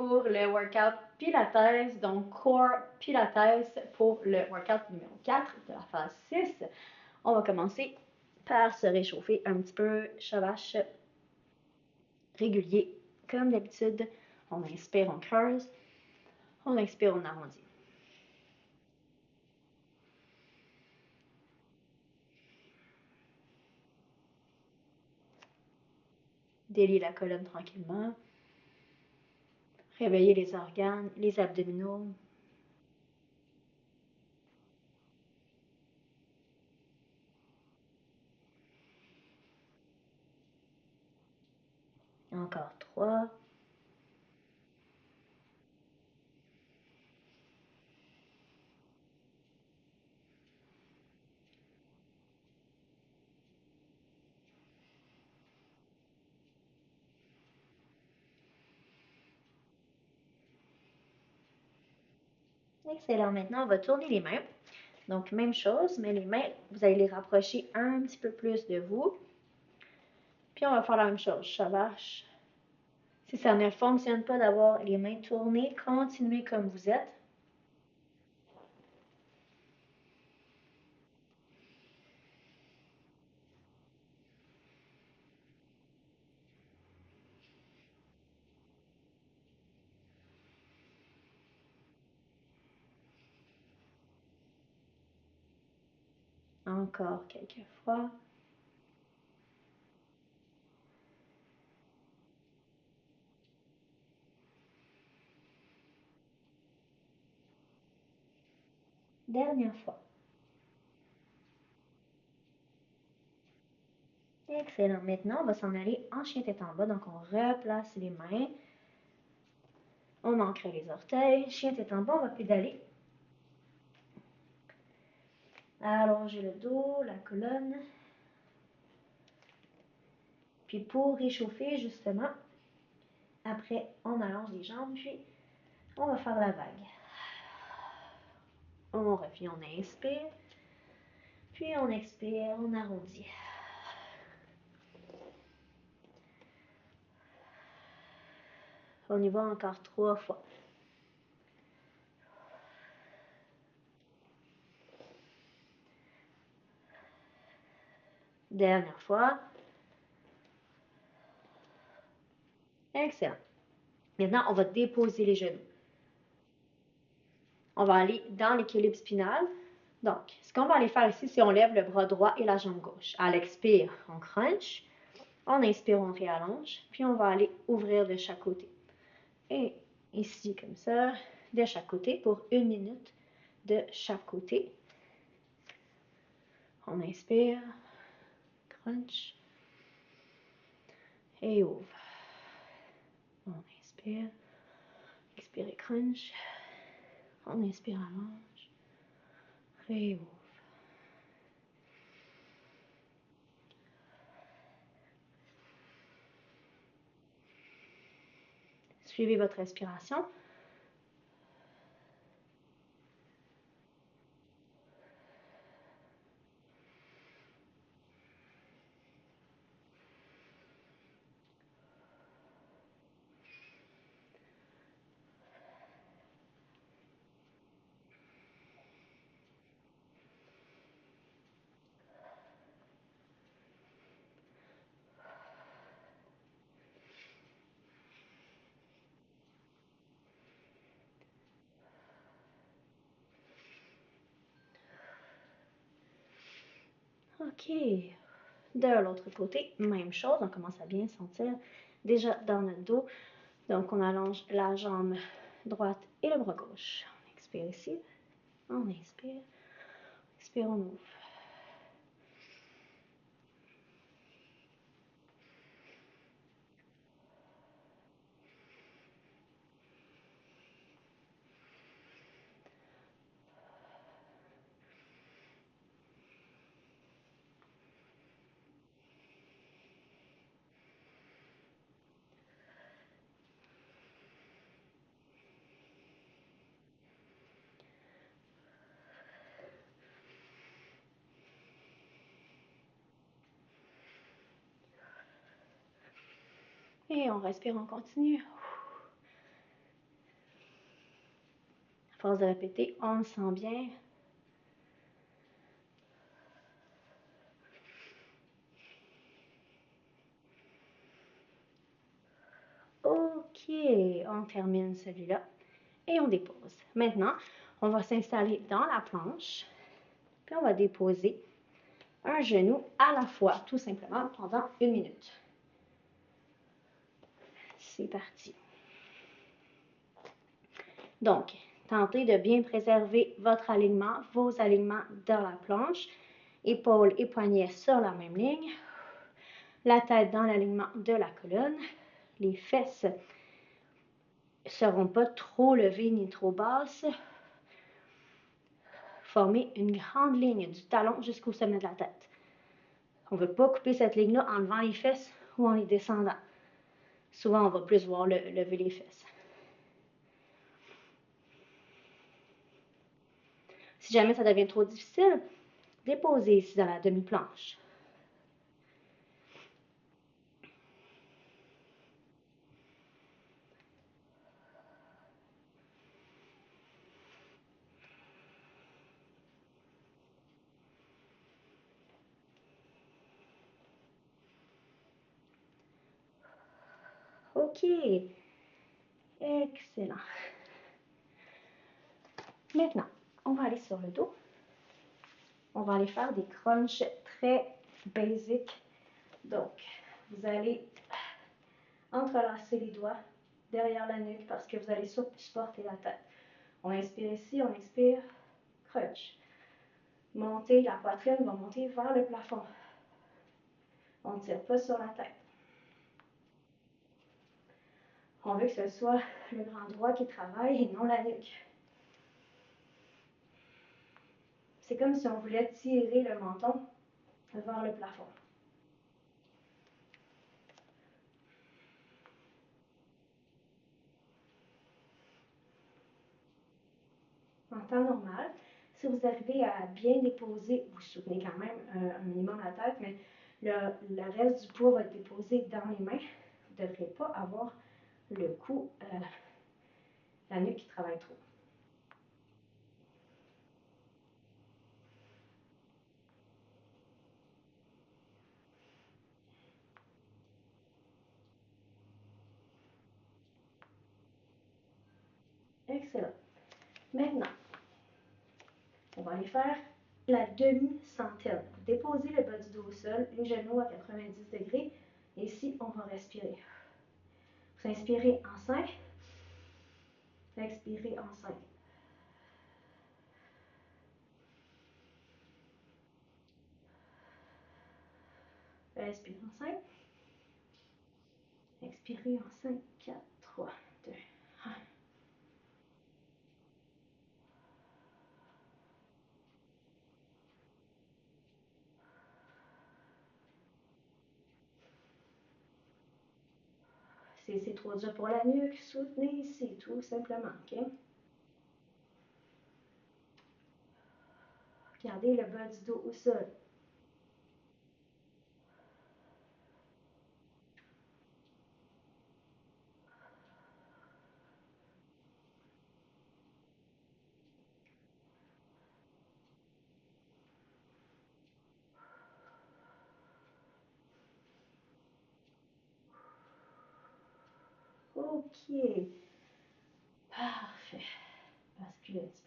pour le workout Pilates, donc Core Pilates pour le workout numéro 4 de la phase 6. On va commencer par se réchauffer un petit peu, chavache régulier, comme d'habitude. On inspire, on creuse. On expire, on arrondit. Délie la colonne tranquillement. Réveillez les organes, les abdominaux. Encore 3. Excellent. Maintenant, on va tourner les mains. Donc, même chose, mais les mains, vous allez les rapprocher un petit peu plus de vous. Puis, on va faire la même chose. Chavache. Si ça ne fonctionne pas d'avoir les mains tournées, continuez comme vous êtes. Encore quelques fois. Dernière fois. Excellent. Maintenant, on va s'en aller en chien tête en bas. Donc, on replace les mains. On ancre les orteils. Chien tête en bas, on va pédaler. Allongez le dos, la colonne. Puis pour réchauffer, justement, après, on allonge les jambes, puis on va faire la vague. On revient, on inspire. Puis on expire, on arrondit. On y va encore 3 fois. Dernière fois. Excellent. Maintenant, on va déposer les genoux. On va aller dans l'équilibre spinal. Donc, ce qu'on va aller faire ici, c'est on lève le bras droit et la jambe gauche. À l'expire, on crunch. On inspire, on réallonge. Puis on va aller ouvrir de chaque côté. Et ici, comme ça, de chaque côté pour 1 minute de chaque côté. On inspire, crunch, et ouvre. On inspire, expire et crunch. On inspire, allonge, réouvre. Suivez votre respiration. OK. De l'autre côté, même chose. On commence à bien sentir déjà dans notre dos. Donc, on allonge la jambe droite et le bras gauche. On expire ici. On inspire. Expire, on ouvre. Et on respire, on continue. force de répéter, on le sent bien. OK, on termine celui-là et on dépose. Maintenant, on va s'installer dans la planche, puis on va déposer un genou à la fois, tout simplement pendant 1 minute. C'est parti. Donc, tentez de bien préserver votre alignement, vos alignements dans la planche, épaules et poignets sur la même ligne, la tête dans l'alignement de la colonne, les fesses ne seront pas trop levées ni trop basses. Formez une grande ligne du talon jusqu'au sommet de la tête. On ne veut pas couper cette ligne-là en levant les fesses ou en les descendant. Souvent, on va plus voir lever les fesses. Si jamais ça devient trop difficile, déposez ici dans la demi-planche. OK. Excellent. Maintenant, on va aller sur le dos. On va aller faire des crunchs très basiques. Donc, vous allez entrelacer les doigts derrière la nuque parce que vous allez supporter la tête. On inspire ici, on expire, crunch. Montez, la poitrine va monter vers le plafond. On ne tire pas sur la tête. On veut que ce soit le grand droit qui travaille et non la nuque. C'est comme si on voulait tirer le menton vers le plafond. En temps normal, si vous arrivez à bien déposer, vous soutenez quand même un minimum la tête, mais le reste du poids va être déposé dans les mains. Vous ne devrez pas avoir le cou, la nuque qui travaille trop. Excellent. Maintenant, on va aller faire la demi-centaine. Vous déposez le bas du dos au sol, les genoux à 90 degrés. Et ici, on va respirer. Vous inspirez en 5. Expirez en 5. Inspirez en 5. Expirez en 5, 4, 3, 2, 1. Si c'est trop dur pour la nuque, soutenez ici, tout simplement. Okay? Gardez le bas du dos au sol. OK. Parfait. Basculez un petit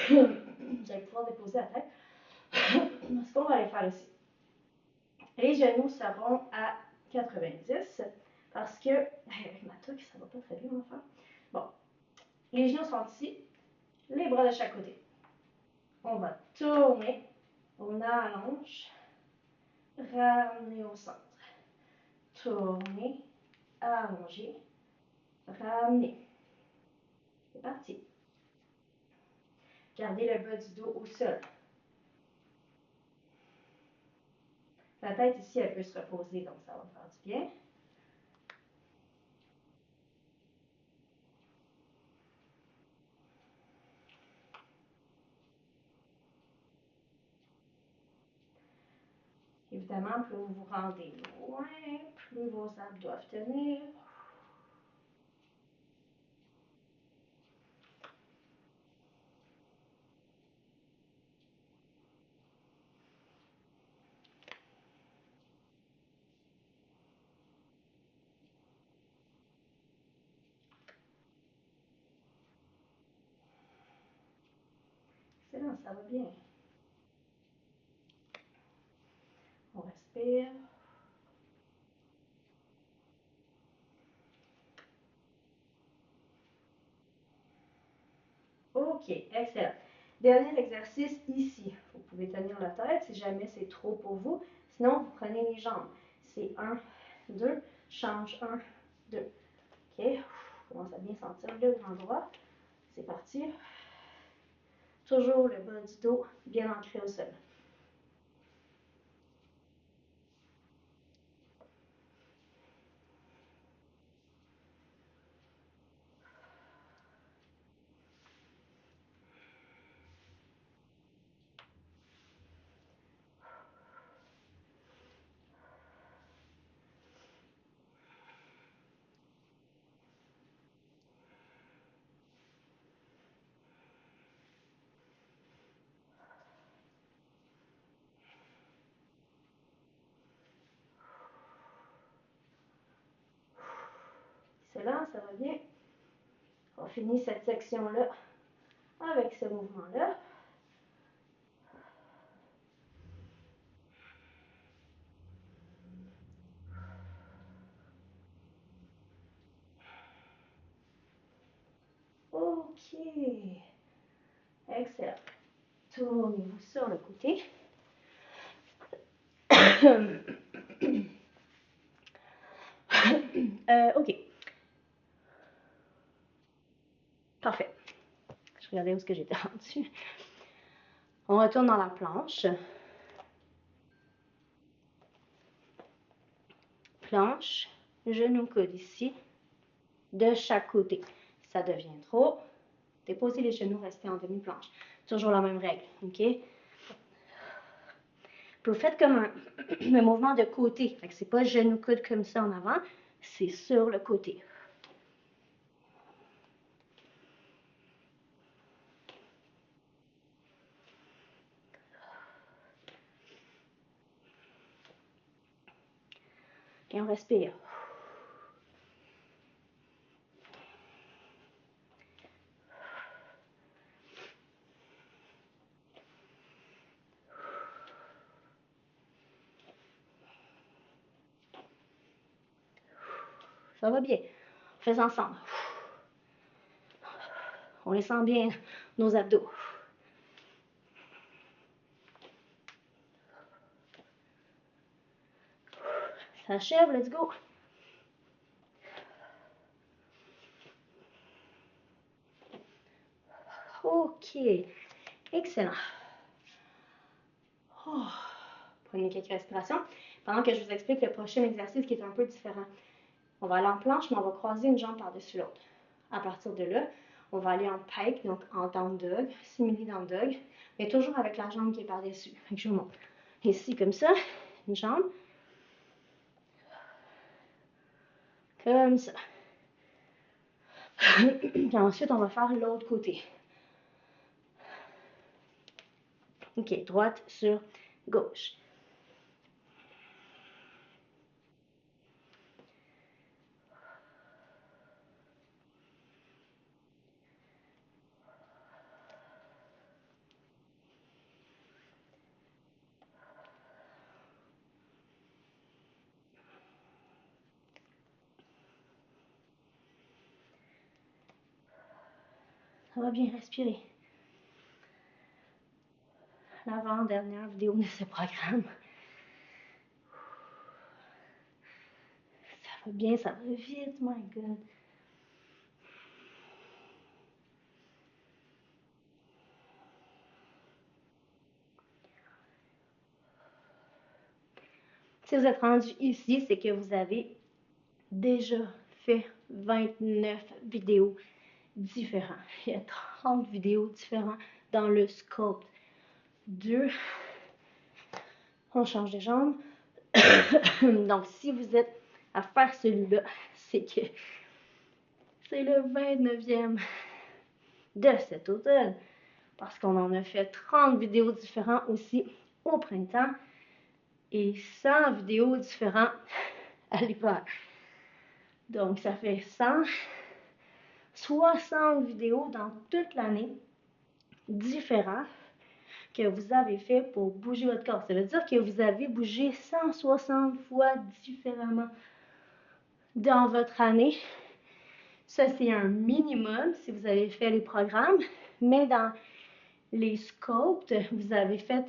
peu. Vous allez pouvoir déposer la tête. Ce qu'on va aller faire ici. Les genoux seront à 90 parce que, avec ma toque, ça ne va pas très bien, enfin. Bon, les genoux sont ici, les bras de chaque côté. On va tourner, on allonge, ramener au centre. Tourner, allonger, ramener. C'est parti. Gardez le bas du dos au sol. La tête ici, elle peut se reposer, donc ça va faire du bien. Évidemment, plus vous vous rendez loin, plus vos abdos doivent tenir. ça va bien. On respire. OK, excellent. Dernier exercice ici. Vous pouvez tenir la tête si jamais c'est trop pour vous. Sinon, vous prenez les jambes. C'est 1, 2, change 1, 2. OK, on commence à bien sentir le grand droit. C'est parti. Toujours le bas du dos bien ancré au sol. Excellent, ça va bien. On finit cette section-là avec ce mouvement-là. OK. Excellent. Tournez-vous sur le côté. OK. Parfait. Je regardais où est-ce que j'étais rendu. On retourne dans la planche. Planche, genou, coude ici, de chaque côté. Ça devient trop. Déposez les genoux, restez en demi-planche. Toujours la même règle, OK? Puis vous faites comme un mouvement de côté. Fait que c'est pas genou, coude comme ça en avant, c'est sur le côté. Et on respire. Ça va bien. On fait ça ensemble. On les sent bien, nos abdos. Ça achève, let's go. OK. Excellent. Oh. Prenez quelques respirations. Pendant que je vous explique le prochain exercice qui est un peu différent. On va aller en planche, mais on va croiser une jambe par-dessus l'autre. À partir de là, on va aller en pike, donc en down dog, simili down dog, mais toujours avec la jambe qui est par-dessus. Je vous montre. Ici, comme ça, une jambe. Comme ça. Puis ensuite, on va faire l'autre côté. OK, droite sur gauche. Ça va bien, respirer. L'avant-dernière vidéo de ce programme. Ça va bien, ça va vite, my God. Si vous êtes rendu ici, c'est que vous avez déjà fait 29 vidéos différentes. Il y a 30 vidéos différentes dans le sculpt. 2. On change de jambe. Donc, si vous êtes à faire celui-là, c'est que c'est le 29e de cet automne. Parce qu'on en a fait 30 vidéos différentes aussi au printemps et 100 vidéos différentes à l'hiver. Donc, ça fait 160 vidéos dans toute l'année différentes que vous avez fait pour bouger votre corps. Ça veut dire que vous avez bougé 160 fois différemment dans votre année. Ça, c'est un minimum si vous avez fait les programmes. Mais dans les Sculpt, vous avez fait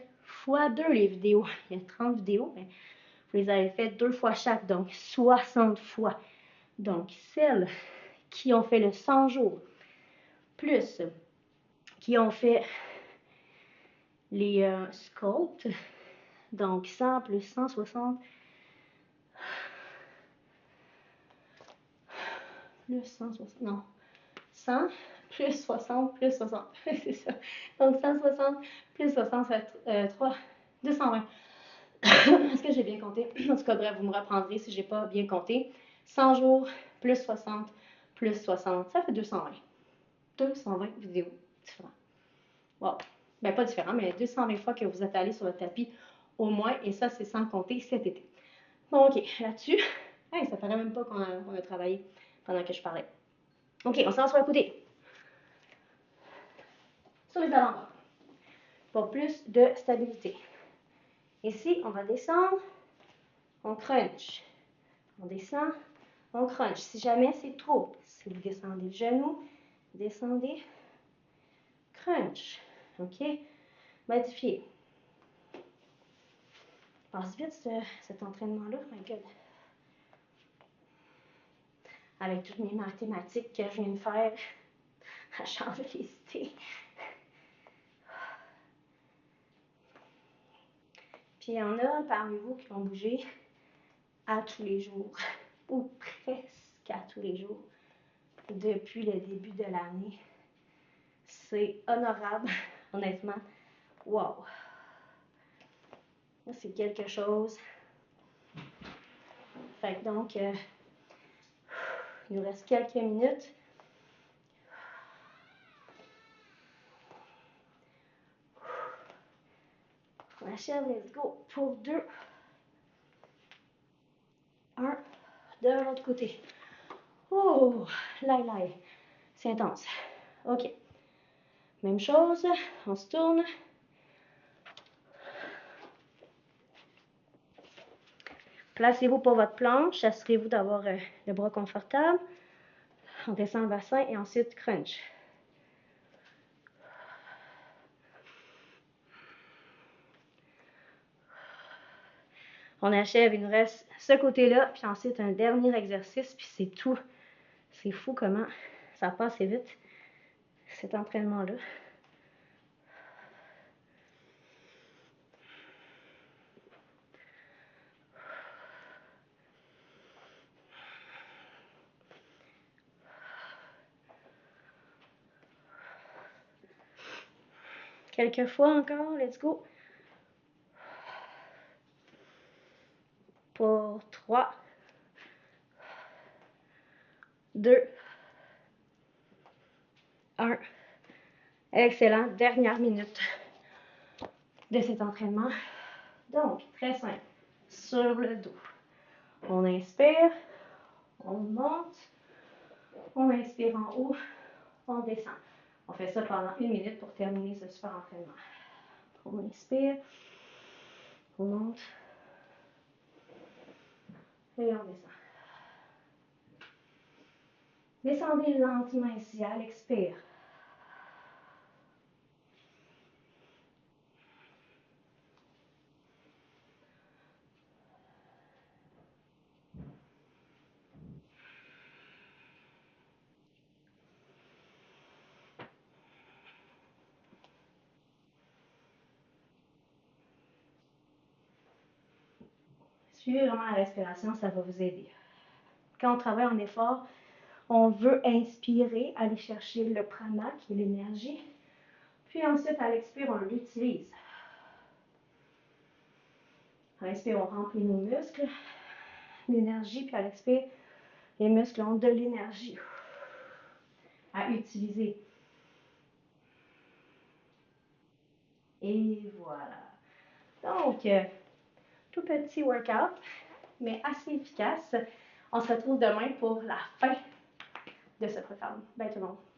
x2 les vidéos. Il y a 30 vidéos, mais vous les avez fait 2 fois chaque, donc 60 fois. Donc, celles qui ont fait le 100 jours, plus qui ont fait les Sculpt, donc 100 plus 160, plus 160, non, 100 plus 60 plus 60, c'est ça. Donc 160 plus 60, ça fait 220. Est-ce que j'ai bien compté? En tout cas, bref, vous me reprendrez si j'ai pas bien compté. 100 jours plus 60 plus 60, ça fait 220. 220 vidéos différentes. Wow. Ben, pas différents, mais 220 fois que vous êtes allé sur le tapis au moins, et ça, c'est sans compter cet été. Bon, OK, là-dessus, hey, ça paraît même pas qu'on a travaillé pendant que je parlais. OK, on s'en va sur le côté. Sur les avant-bras. Pour plus de stabilité. Ici, on va descendre, on crunch. On descend, on crunch. Si jamais c'est trop, si vous descendez le genou, descendez, crunch. OK? Modifiez. Passe vite cet entraînement-là, my God. Avec toutes mes mathématiques que je viens de faire, à changer les idées. Puis il y en a parmi vous qui vont bouger à tous les jours, ou presque à tous les jours, depuis le début de l'année. C'est honorable, honnêtement. Wow! C'est quelque chose. Fait que donc, il nous reste quelques minutes. On achève, let's go. Pour 2. 1. De l'autre côté. Oh, laï. C'est intense. OK. Même chose. On se tourne. Placez-vous pour votre planche. Assurez-vous d'avoir le bras confortable. On descend le bassin et ensuite crunch. On achève, il nous reste ce côté-là, puis ensuite un dernier exercice, puis c'est tout. C'est fou comment ça passe vite, cet entraînement-là. Quelques fois encore, let's go. Pour 3, 2, 1. Excellent. Dernière minute de cet entraînement. Donc, très simple. Sur le dos. On inspire, on monte, on inspire en haut, on descend. On fait ça pendant 1 minute pour terminer ce super entraînement. On inspire, on monte et on descend. Descendez lentement ici à l'expire. Suivez vraiment la respiration, ça va vous aider. Quand on travaille en effort, on veut inspirer, aller chercher le prana, qui est l'énergie. Puis ensuite, à l'expire, on l'utilise. À l'inspire, on remplit nos muscles d'énergie, puis à l'expire, les muscles ont de l'énergie à utiliser. Et voilà. Donc, tout petit workout, mais assez efficace. On se retrouve demain pour la fin de ce programme. Bye tout le monde.